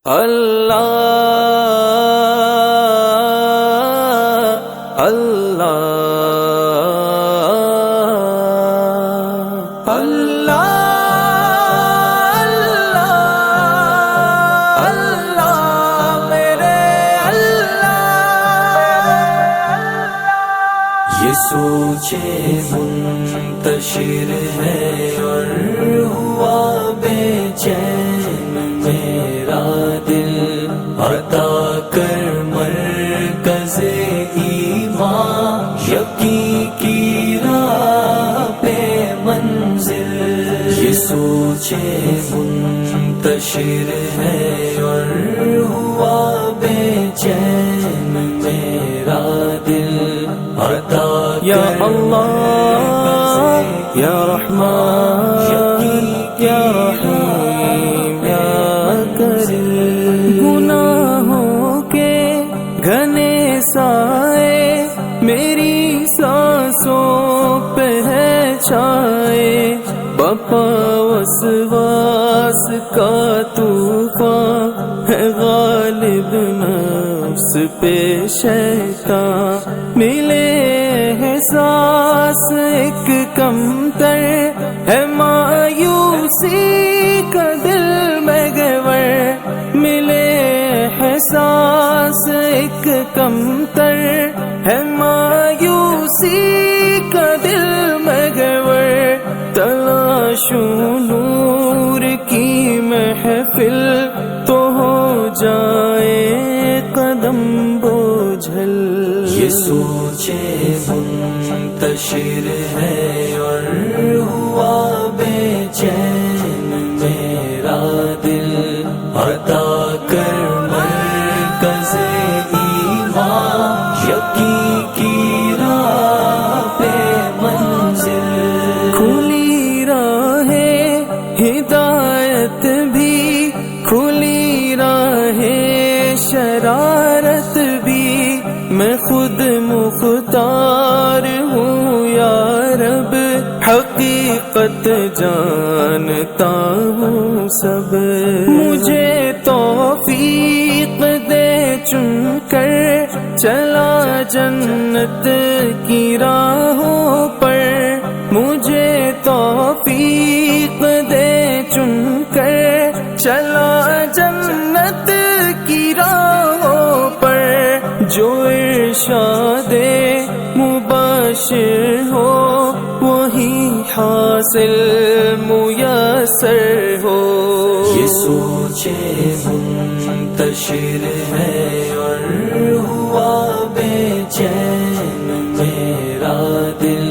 اللہ اللہ اللہ اللہ میرے اللہ، یہ سوچے منتشر ہے اور ہوا بے چین میرا دل، عطا کر مرکز ایمان، یقین کی راہ پہ منزل، یہ سوچے منتشر ہے اور ہوا بے چین میرا دل، عطا یا اللہ یا رحمان یا رحیم یا کریم، گناہوں کے گھنے سائے میری سانسوں پہ ہے چھائے، بپا وسواس کا طوفان ہے غالب نفس پہ شیطان، ملے احساس ایک کمتر ہے مایوسی کا دل میں گہور، ملے احساس ایک کمتر ہے مایوسی کا دل میں گہور، تلاشوں نور کی محفل تو ہو جائے قدم بوجھل، یہ سوچے منتشر ہے اور ہوا بے چین میرا دل، عطا کر مرکز ایمان، یقین کی راہ پہ منزل، کھلی راہ ہدایت بھی، کھلی راہ شرارت بھی، میں خود مختار ہوں یا رب، حقیقت جانتا ہوں سب، مجھے توفیق دے چن کر چلا جنت کی راہوں پر، مجھے توفیق دے چن کر چلا جنت کی راہوں پر، جو ارشاد مباشر ہو وہی حاصل میسر ہو، یہ سوچے منتشر ہے اور ہوا بے چین میرا دل،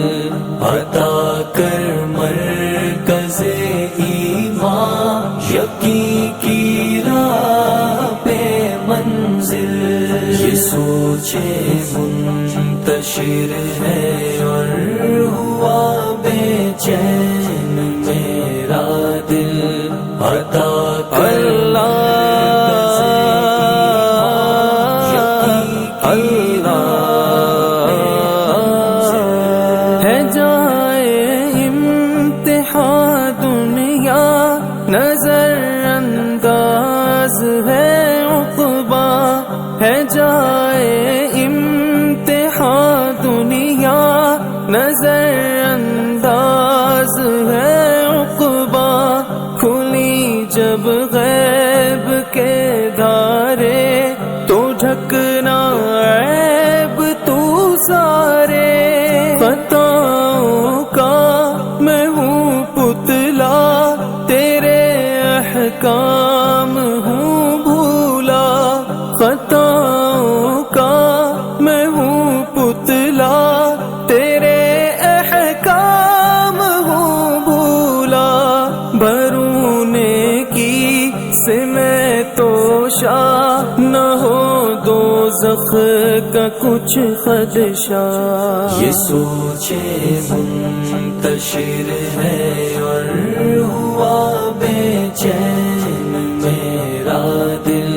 عطا کر مرکز ایمان، یقین کی راہ پہ منزل، یہ سوچے منتشر ہے اور ہوا بے چین میرا دل، عطا کر اللہ ہے جائے امتحان دنیا، نظر انداز ہے عقبہ، ہے جائے امتحان دنیا، نظر انداز ہے عقبہ، کھلی جب غیب کے دھارے تو ڈھکنا عیب تو سارے، خطاؤں کا میں ہوں پتلا، تیرے احکام ہوں بھولا، خطاؤں کا میں ہوں پتلا، تیرے احکام ہوں بھولا، بھرونے کی سے میں تو شاہ نہ ہو دوزخ کا کچھ خدشہ، یہ سوچے منتشر ہے اور ہوا بے چین میرا دل،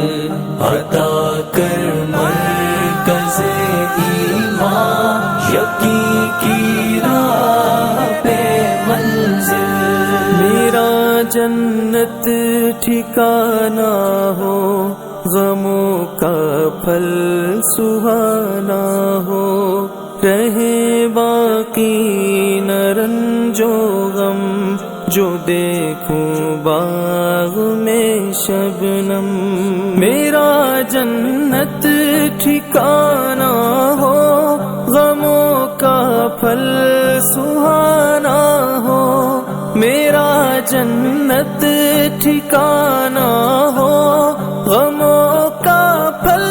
عطا کر مرکز ایمان، یقین کی راہ پہ منزل، میرا جنت ٹھکانا ہو، غموں کا پھل سہانا ہو، رہے باقی نہ رنج و غم، جو دیکھوں باغ میں شبنم۔ میرا جنت ٹھکانا ہو، غموں کا پھل سہانا ہو، میرا جنت ٹھکانا ہو، غموں کا پھل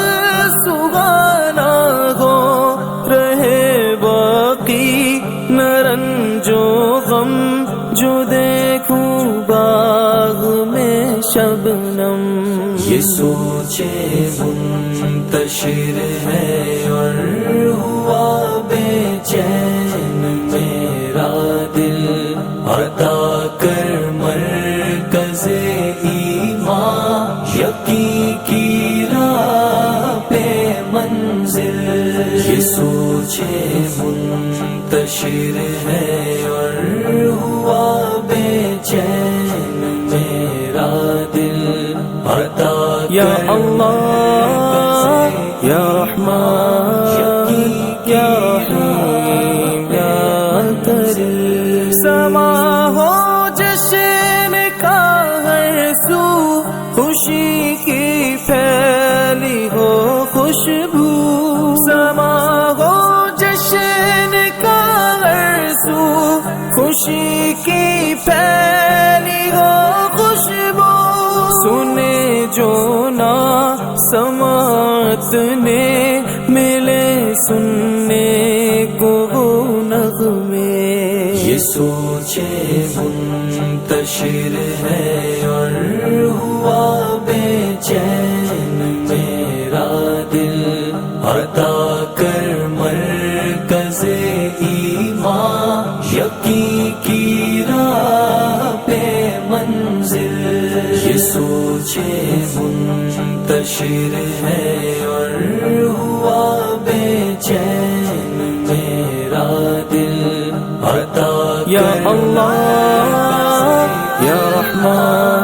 سہانا ہو، رہے باقی نہ رنج و غم، جو دیکھوں باغ میں شبنم۔ یہ سوچے منتشر ہے اور ہوا بے چین میرا دل، عطا کر مرکز ایمان، یقین کی راہ پہ منزل۔ یہ سوچے منتشر ہے اور ہوا بے چین میرا دل، عطا یا اللہ یا رحمان یا رحیم یا کریم، سما ہو جشن کا ہر سو، خوشی کی پھیلی ہو خوشبو، سما ہو جشن کا ہر سو، خوشی کی پھیلی ہو خوشبو، سنے جو نا سماعت نے، ملے سننے کو نغمے۔ یہ سوچے منتشر ہے اور ہوا بے چین میرا دل، عطا کر مرکز ایمان، یقین کی راہ پہ منزل۔ یہ سوچے منتشر ہے اور ہوا بے چین میرا دل، عطا یا اللہ یا رحمان